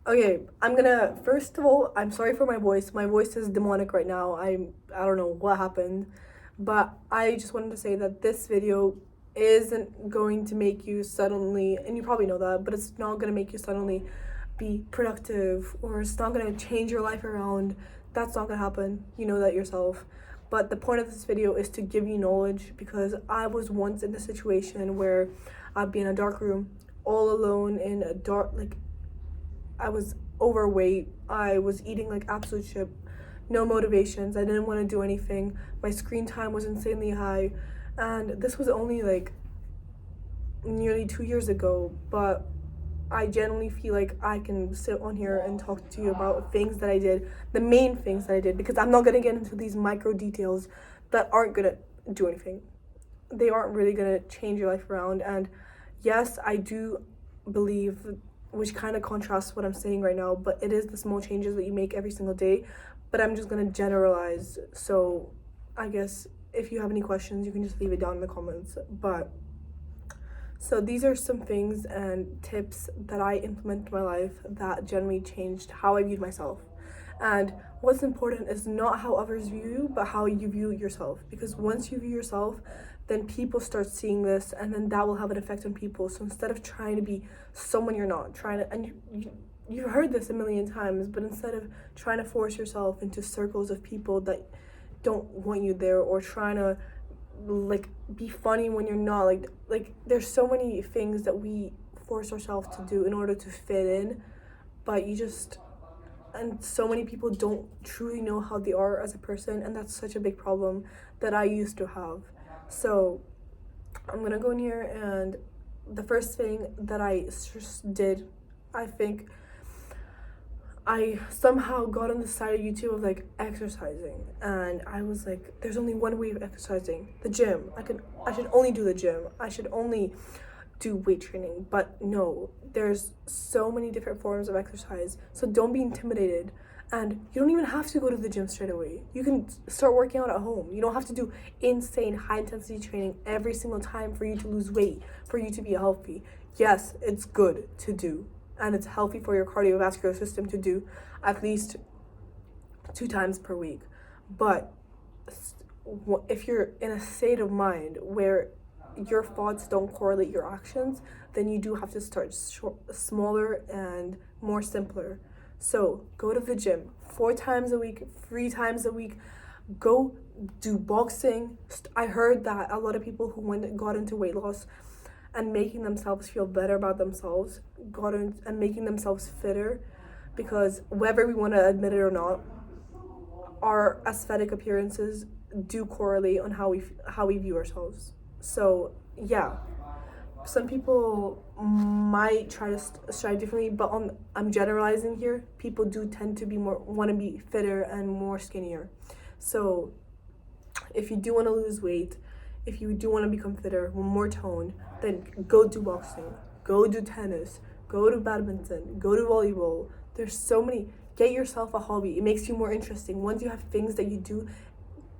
Okay, first of all, I'm sorry for my voice. My voice is demonic right now. I don't know what happened, but I just wanted to say that this video isn't going to make you suddenly, and you probably know that, but it's not going to make you suddenly be productive, or it's not going to change your life around. That's not going to happen. You know that yourself. But the point of this video is to give you knowledge, because I was once in a situation where I'd be in a dark room all alone in a dark, like, I was overweight. I was eating like absolute shit. No motivations. I didn't want to do anything. My screen time was insanely high. And this was only like nearly 2 years ago. But I genuinely feel like I can sit on here and talk to you about things that I did, the main things that I did, because I'm not going to get into these micro details that aren't going to do anything. They aren't really going to change your life around. And yes, I do believe, which kind of contrasts what I'm saying right now, but it is the small changes that you make every single day. But I'm just going to generalize. So I guess if you have any questions, you can just leave it down in the comments. But so these are some things and tips that I implement in my life that generally changed how I viewed myself. And what's important is not how others view you, but how you view yourself. Because once you view yourself, then people start seeing this, and then that will have an effect on people. So instead of trying to be someone you're not, and you've heard this a million times, but instead of trying to force yourself into circles of people that don't want you there, or trying to like be funny when you're not, like there's so many things that we force ourselves to do in order to fit in, but and so many people don't truly know how they are as a person, and that's such a big problem that I used to have. So I'm gonna go in here, and the first thing that I just did, I think I somehow got on the side of YouTube of like exercising, and I was like, there's only one way of exercising, the gym. I should only do the gym. I should only do weight training. But no, there's so many different forms of exercise. So don't be intimidated. And you don't even have to go to the gym straight away. You can start working out at home. You don't have to do insane high intensity training every single time for you to lose weight, for you to be healthy. Yes, it's good to do, and it's healthy for your cardiovascular system to do at least 2 times per week. But if you're in a state of mind where your thoughts don't correlate your actions, then you do have to start smaller and more simpler. So go to the gym 4 times a week, 3 times a week. Go do boxing. I heard that a lot of people who got into weight loss and making themselves feel better about themselves and making themselves fitter, because whether we want to admit it or not, our aesthetic appearances do correlate on how we view ourselves. So yeah, some people might try to strive differently, but I'm generalizing here. People do tend to want to be fitter and more skinnier. So if you do want to lose weight, if you do want to become fitter, more toned, then go do boxing, go do tennis, go to badminton, go to volleyball. There's so many. Get yourself a hobby. It makes you more interesting. Once you have things that you do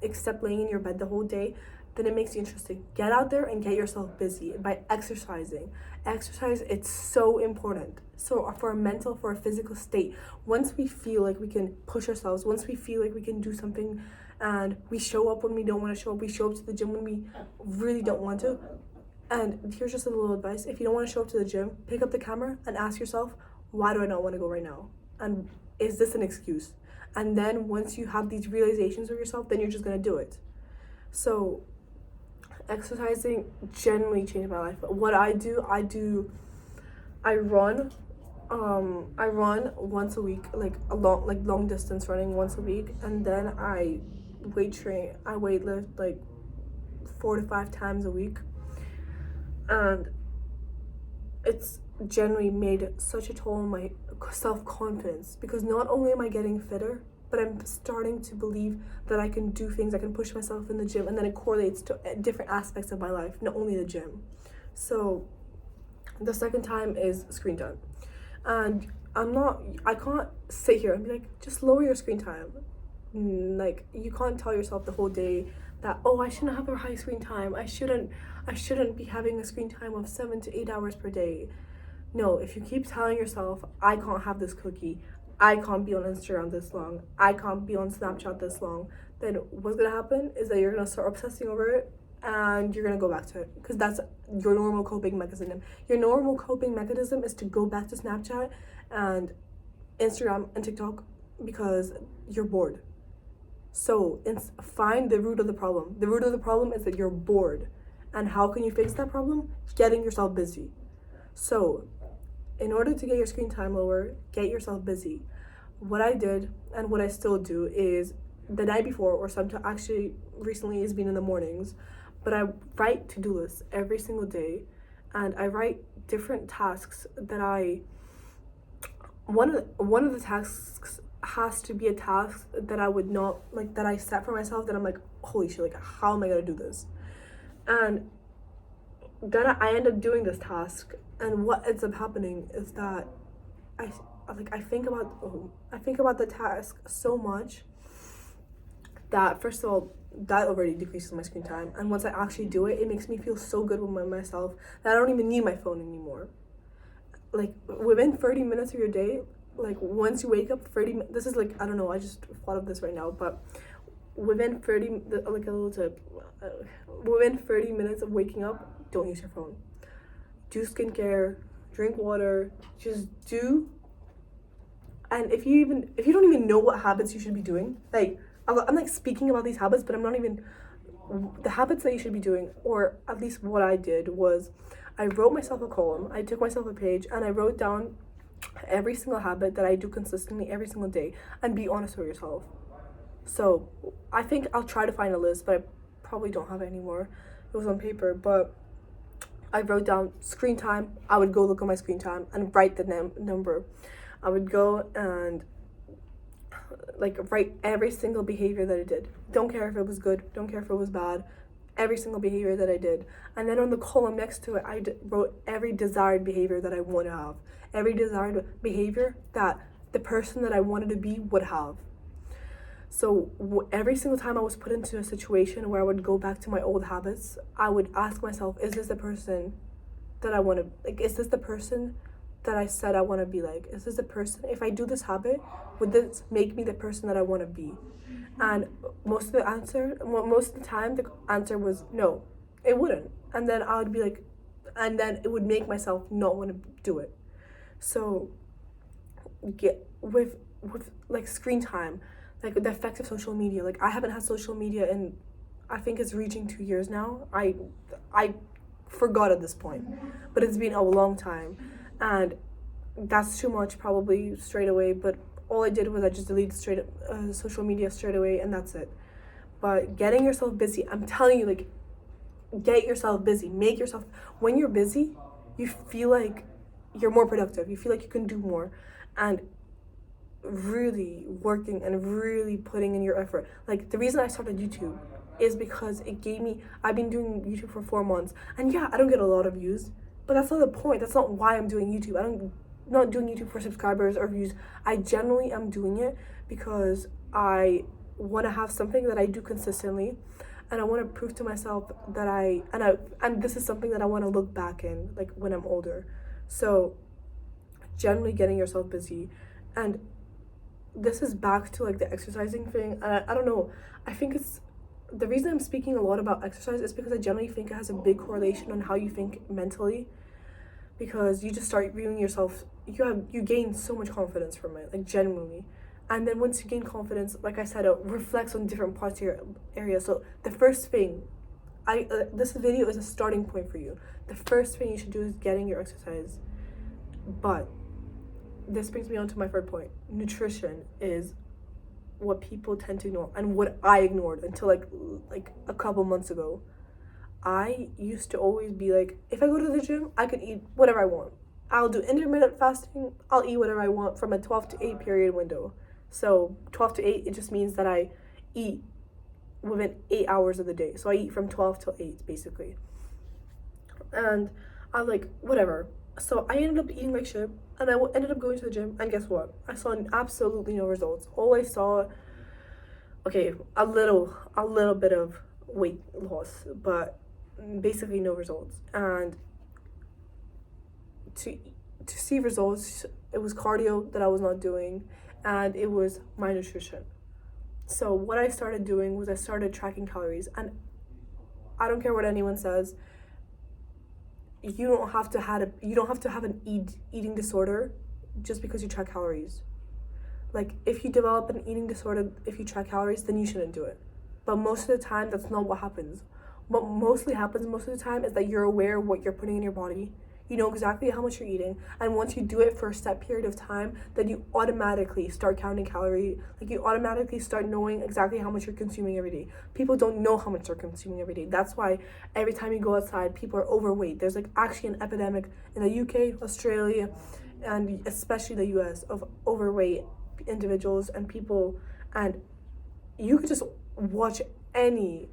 except laying in your bed the whole day, then it makes you interesting. Get out there and get yourself busy by exercising. Exercise, it's so important. So for our mental, for our physical state, once we feel like we can push ourselves, once we feel like we can do something, and we show up when we don't want to show up, we show up to the gym when we really don't want to. And here's just a little advice. If you don't want to show up to the gym, pick up the camera and ask yourself, why do I not want to go right now? And is this an excuse? And then once you have these realizations of yourself, then you're just going to do it. So exercising generally changed my life. What I run. I run once a week, like long distance running once a week, and then I weightlift like 4 to 5 times a week, and it's generally made such a toll on my self-confidence, because not only am I getting fitter, but I'm starting to believe that I can do things, I can push myself in the gym, and then it correlates to different aspects of my life, not only the gym. So the second time is screen time. And I can't sit here and be like, just lower your screen time. Like, you can't tell yourself the whole day that, oh, I shouldn't have a high screen time. I shouldn't be having a screen time of 7 to 8 hours per day. No, if you keep telling yourself, I can't have this cookie, I can't be on Instagram this long, I can't be on Snapchat this long, then what's gonna happen is that you're gonna start obsessing over it and you're gonna go back to it because that's your normal coping mechanism. Your normal coping mechanism is to go back to Snapchat and Instagram and TikTok because you're bored. So find the root of the problem. The root of the problem is that you're bored. And how can you fix that problem? Getting yourself busy. So in order to get your screen time lower, get yourself busy. What I did and what I still do is the night before, or sometimes actually recently it's been in the mornings, but I write to-do lists every single day, and I write different tasks that one of the tasks has to be a task that I would not like, that I set for myself, that I'm like, holy shit, like how am I gonna do this? And then I end up doing this task, and what ends up happening is that I think about the task so much that, first of all, that already decreases my screen time, and once I actually do it, it makes me feel so good with myself that I don't even need my phone anymore. Like within 30 minutes of your day, like once you wake up, this is like, I don't know, I just thought of this right now, but within 30, like a little tip, within 30 minutes of waking up, don't use your phone. Do skincare, drink water, just do. And if you don't even know what habits you should be doing, like I'm like speaking about these habits, but I'm not even, the habits that you should be doing, or at least what I did was I wrote myself a column, I took myself a page, and I wrote down every single habit that I do consistently every single day, and be honest with yourself. So I think I'll try to find a list, but I probably don't have it anymore. It was on paper, but I wrote down screen time. I would go look at my screen time and write the number. I would go and like write every single behavior that I did. Don't care if it was good, don't care if it was bad. Every single behavior that I did. And then on the column next to it, I wrote every desired behavior that I want to have. Every desired behavior that the person that I wanted to be would have. So every single time I was put into a situation where I would go back to my old habits, I would ask myself, is this the person that I want to, like, is this the person that I said I want to be like? Is this the person, if I do this habit, would this make me the person that I want to be? And most of the time, the answer was no, it wouldn't. And then I would be like, and then it would make myself not want to do it. So get with like screen time, like the effects of social media. Like I haven't had social media in, I think it's reaching 2 years now. I forgot at this point, but it's been a long time, and that's too much probably straight away. But all I did was I just deleted social media straight away, and that's it. But getting yourself busy, I'm telling you, like, get yourself busy. Make yourself, when you're busy, you feel like you're more productive. You feel like you can do more. And really working and really putting in your effort. Like the reason I started YouTube is because it gave me, I've been doing YouTube for 4 months, and yeah, I don't get a lot of views, but that's not the point. That's not why I'm doing YouTube. I'm not doing YouTube for subscribers or views. I generally am doing it because I want to have something that I do consistently, and I want to prove to myself that and this is something that I want to look back in, like when I'm older. So generally getting yourself busy. And this is back to like the exercising thing. I don't know, I think it's, the reason I'm speaking a lot about exercise is because I generally think it has a big correlation on how you think mentally, because you just start viewing yourself, you gain so much confidence from it, like genuinely. And then once you gain confidence, like I said, it reflects on different parts of your area. So the first thing, this video is a starting point for you. The first thing you should do is getting your exercise. But this brings me on to my third point. Nutrition is what people tend to ignore, and what I ignored until like a couple months ago. I used to always be like, if I go to the gym, I can eat whatever I want. I'll do intermittent fasting, I'll eat whatever I want from a 12 to 8 period window. So 12 to 8, it just means that I eat within 8 hours of the day. So I eat from 12 till 8, basically. And I was like, whatever. So I ended up eating like shit, and I ended up going to the gym, and guess what? I saw absolutely no results. All I saw, okay, a little bit of weight loss, but basically no results. And to see results, it was cardio that I was not doing, and it was my nutrition. So what I started doing was I started tracking calories, and I don't care what anyone says, you don't have to have an eating disorder just because you track calories. Like, if you develop an eating disorder if you track calories, then you shouldn't do it. But most of the time, that's not what happens. What mostly happens most of the time is that you're aware of what you're putting in your body. You know exactly how much you're eating, and once you do it for a set period of time, then you automatically start counting calories. Like, you automatically start knowing exactly how much you're consuming every day. People don't know how much they're consuming every day. That's why every time you go outside, people are overweight. There's like actually an epidemic in the UK, Australia, and especially the US of overweight individuals and people. And you could just watch any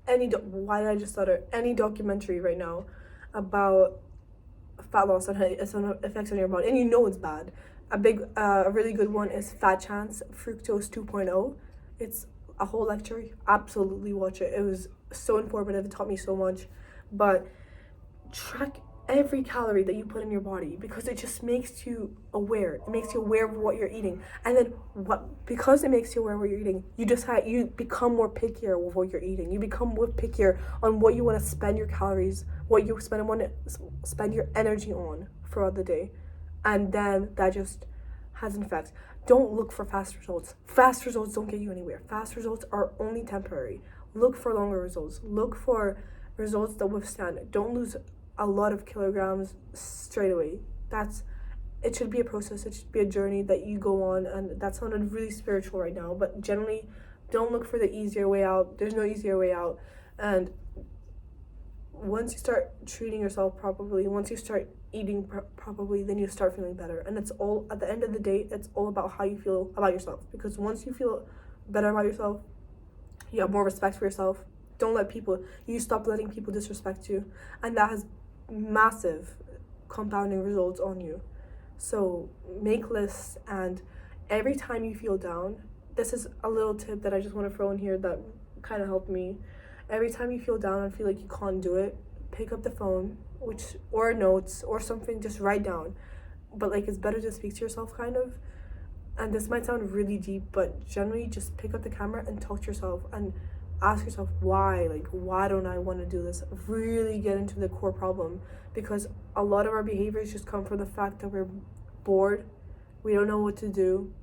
any documentary right now about fat loss and its effects on your body, and you know it's bad. A really good one is Fat Chance Fructose 2.0. It's a whole lecture. Absolutely watch it. It was so informative. It taught me so much. But track every calorie that you put in your body, because it just makes you aware. It makes you aware of what you're eating, and then because it makes you aware of what you're eating, you become more pickier with what you're eating. You become more pickier on what you want to spend your calories, what you want to spend your energy on throughout the day, and then that just has an effect. Don't look for fast results. Fast results don't get you anywhere. Fast results are only temporary. Look for longer results. Look for results that withstand. Don't lose a lot of kilograms straight away. It should be a process. It should be a journey that you go on, and that sounded really spiritual right now, but generally, don't look for the easier way out. There's no easier way out. And once you start treating yourself properly, once you start eating properly, then you start feeling better. And it's all, at the end of the day, it's all about how you feel about yourself, because once you feel better about yourself, you have more respect for yourself. You stop letting people disrespect you, and that has massive compounding results on you. So make lists, and every time you feel down, this is a little tip that I just want to throw in here that kind of helped me. Every time you feel down and feel like you can't do it, pick up the phone, or notes or something, just write down. But like, it's better to speak to yourself, kind of. And this might sound really deep, but generally just pick up the camera and talk to yourself and ask yourself why don't I want to do this. Really get into the core problem, because a lot of our behaviors just come from the fact that we're bored, we don't know what to do,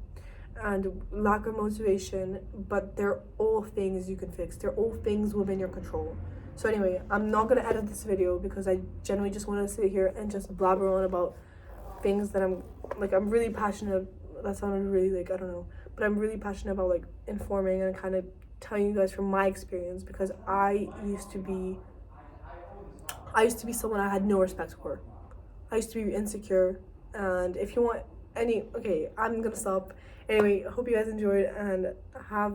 and lack of motivation. But they're all things you can fix. They're all things within your control. So anyway, I'm not gonna edit this video because I generally just want to sit here and just blabber on about things that I'm really passionate. That sounded really I don't know, but I'm really passionate about informing and kind of telling you guys from my experience, because I used to be someone I had no respect for. I used to be insecure, and if you want I'm gonna stop. Anyway, I hope you guys enjoyed, and I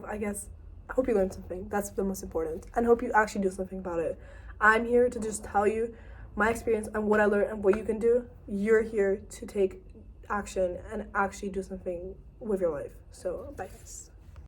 hope you learned something. That's the most important, and hope you actually do something about it. I'm here to just tell you my experience and what I learned and what you can do. You're here to take action and actually do something with your life. So bye guys.